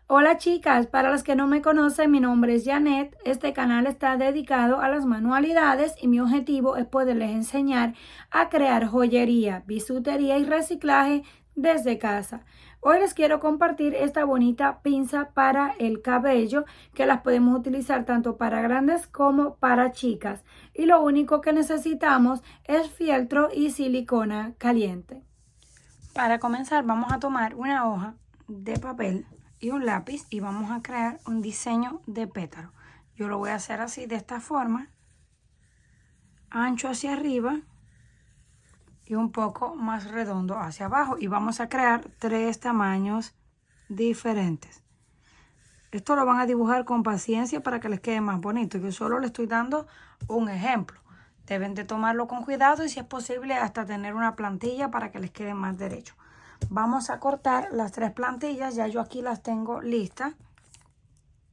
Hola chicas, para las que no me conocen, mi nombre es Janet. Este canal está dedicado a las manualidades y mi objetivo es poderles enseñar a crear joyería, bisutería y reciclaje desde casa. Hoy les quiero compartir esta bonita pinza para el cabello que las podemos utilizar tanto para grandes como para chicas. Y lo único que necesitamos es fieltro y silicona caliente. Para comenzar vamos a tomar una hoja de papel y un lápiz y vamos a crear un diseño de pétalo. Yo lo voy a hacer así, de esta forma, ancho hacia arriba y un poco más redondo hacia abajo, y vamos a crear 3 tamaños diferentes. Esto lo van a dibujar con paciencia para que les quede más bonito. Yo solo les estoy dando un ejemplo. Deben de tomarlo con cuidado y, si es posible, hasta tener una plantilla para que les quede más derecho. Vamos a cortar las 3 plantillas. Ya yo aquí las tengo listas.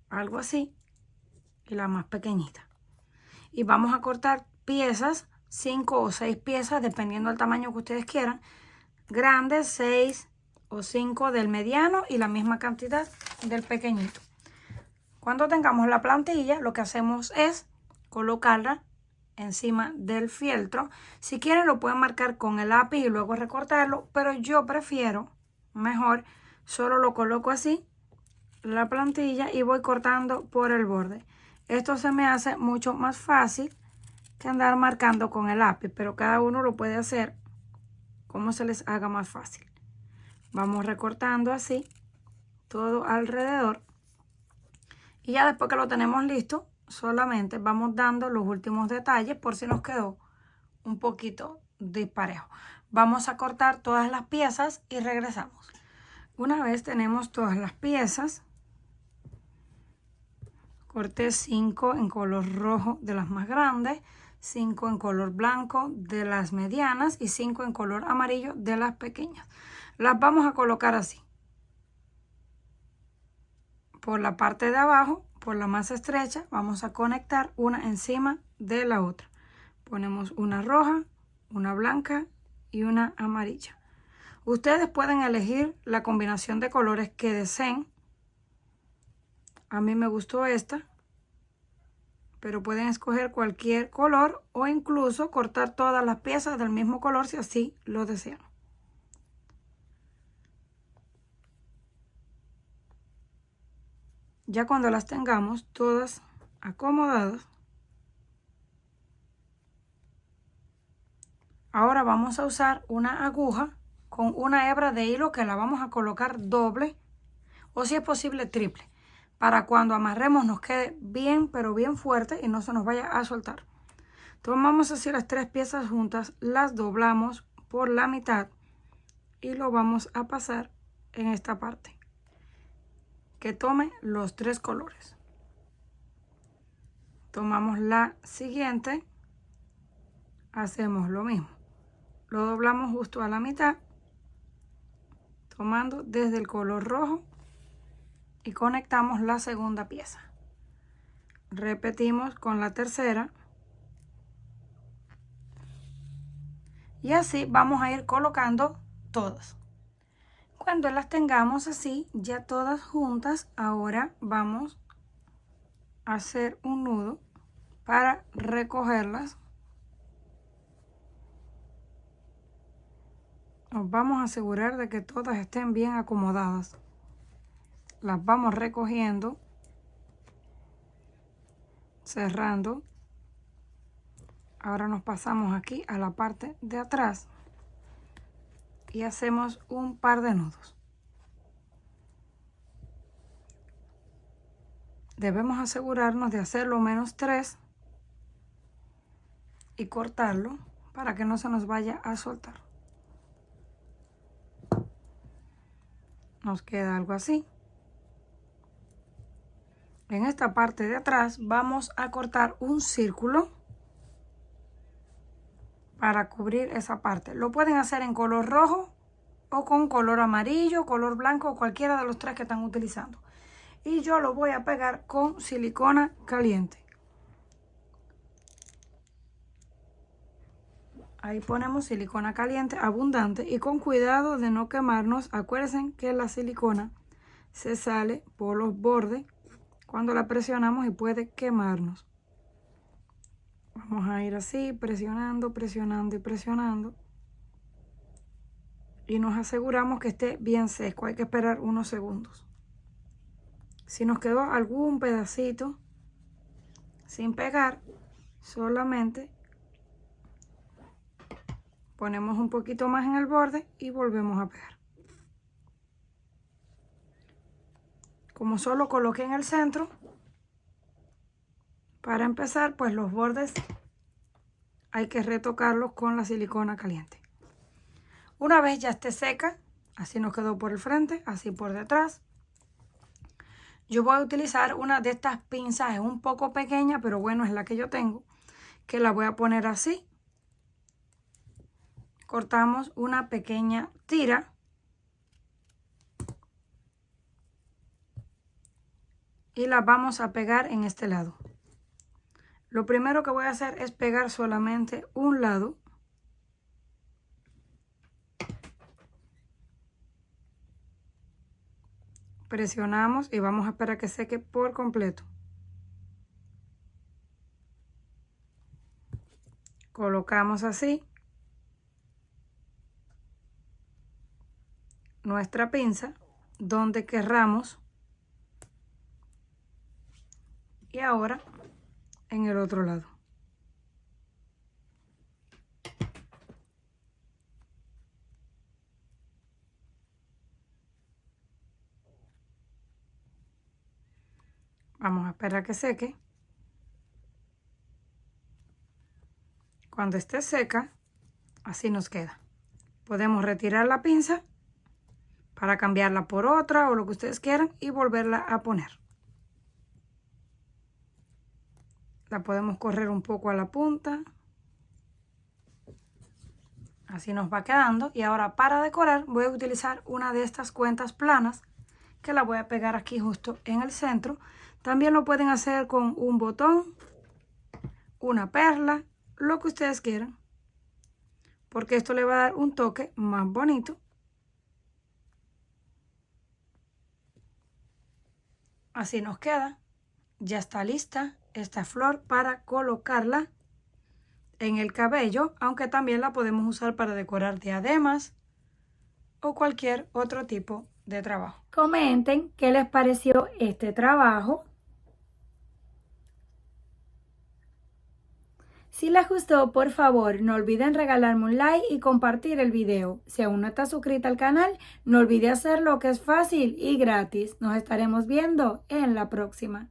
Algo así. Y la más pequeñita. Y vamos a cortar piezas, 5 o 6 piezas, dependiendo del tamaño que ustedes quieran. Grandes, 6 o 5 del mediano y la misma cantidad del pequeñito. Cuando tengamos la plantilla, lo que hacemos es colocarla encima del fieltro. Si quieren, lo pueden marcar con el lápiz y luego recortarlo, pero yo prefiero mejor solo lo coloco así, la plantilla, y voy cortando por el borde. Esto se me hace mucho más fácil que andar marcando con el lápiz, pero cada uno lo puede hacer como se les haga más fácil. Vamos recortando así todo alrededor. Y ya después que lo tenemos listo, solamente vamos dando los últimos detalles por si nos quedó un poquito disparejo. Vamos a cortar todas las piezas y regresamos. Una vez tenemos todas las piezas, corté 5 en color rojo de las más grandes, 5 en color blanco de las medianas y 5 en color amarillo de las pequeñas. Las vamos a colocar así. Por la parte de abajo, por la más estrecha, vamos a conectar una encima de la otra. Ponemos una roja, una blanca y una amarilla. Ustedes pueden elegir la combinación de colores que deseen. A mí me gustó esta, pero pueden escoger cualquier color o incluso cortar todas las piezas del mismo color si así lo desean. Ya cuando las tengamos todas acomodadas, ahora vamos a usar una aguja con una hebra de hilo que la vamos a colocar doble o, si es posible, triple, para cuando amarremos nos quede bien, pero bien fuerte y no se nos vaya a soltar. Tomamos así las 3 piezas juntas, las doblamos por la mitad y lo vamos a pasar en esta parte, que tome los 3 colores. Tomamos la siguiente, hacemos lo mismo, lo doblamos justo a la mitad, tomando desde el color rojo, y conectamos la segunda pieza. Repetimos con la tercera y así vamos a ir colocando todas. Cuando las tengamos así ya todas juntas, ahora vamos a hacer un nudo para recogerlas. Nos vamos a asegurar de que todas estén bien acomodadas. Las vamos recogiendo, cerrando. Ahora nos pasamos aquí a la parte de atrás y hacemos un par de nudos. Debemos asegurarnos de hacer lo menos 3 y cortarlo para que no se nos vaya a soltar. Nos queda algo así. En esta parte de atrás vamos a cortar un círculo para cubrir esa parte. Lo pueden hacer en color rojo o con color amarillo, color blanco, o cualquiera de los 3 que están utilizando. Y yo lo voy a pegar con silicona caliente. Ahí ponemos silicona caliente abundante y con cuidado de no quemarnos. Acuérdense que la silicona se sale por los bordes cuando la presionamos y puede quemarnos. Vamos a ir así, presionando, presionando y presionando. Y nos aseguramos que esté bien seco. Hay que esperar unos segundos. Si nos quedó algún pedacito sin pegar, solamente ponemos un poquito más en el borde y volvemos a pegar. Como solo coloqué en el centro, para empezar, pues los bordes hay que retocarlos con la silicona caliente. Una vez ya esté seca, así nos quedó por el frente, así por detrás. Yo voy a utilizar una de estas pinzas, es un poco pequeña, pero bueno, es la que yo tengo, que la voy a poner así. Cortamos una pequeña tira. Y la vamos a pegar en este lado. Lo primero que voy a hacer es pegar solamente un lado. Presionamos y vamos a esperar que seque por completo. Colocamos así nuestra pinza donde querramos. Y ahora en el otro lado. Vamos a esperar que seque. Cuando esté seca, así nos queda. Podemos retirar la pinza para cambiarla por otra o lo que ustedes quieran y volverla a poner. La podemos correr un poco a la punta. Así nos va quedando. Y ahora para decorar voy a utilizar una de estas cuentas planas que la voy a pegar aquí justo en el centro. También lo pueden hacer con un botón, una perla, lo que ustedes quieran. Porque esto le va a dar un toque más bonito. Así nos queda. Ya está lista esta flor para colocarla en el cabello, aunque también la podemos usar para decorar diademas o cualquier otro tipo de trabajo. Comenten qué les pareció este trabajo. Si les gustó, por favor, no olviden regalarme un like y compartir el video. Si aún no estás suscrita al canal, no olvide hacerlo, que es fácil y gratis. Nos estaremos viendo en la próxima.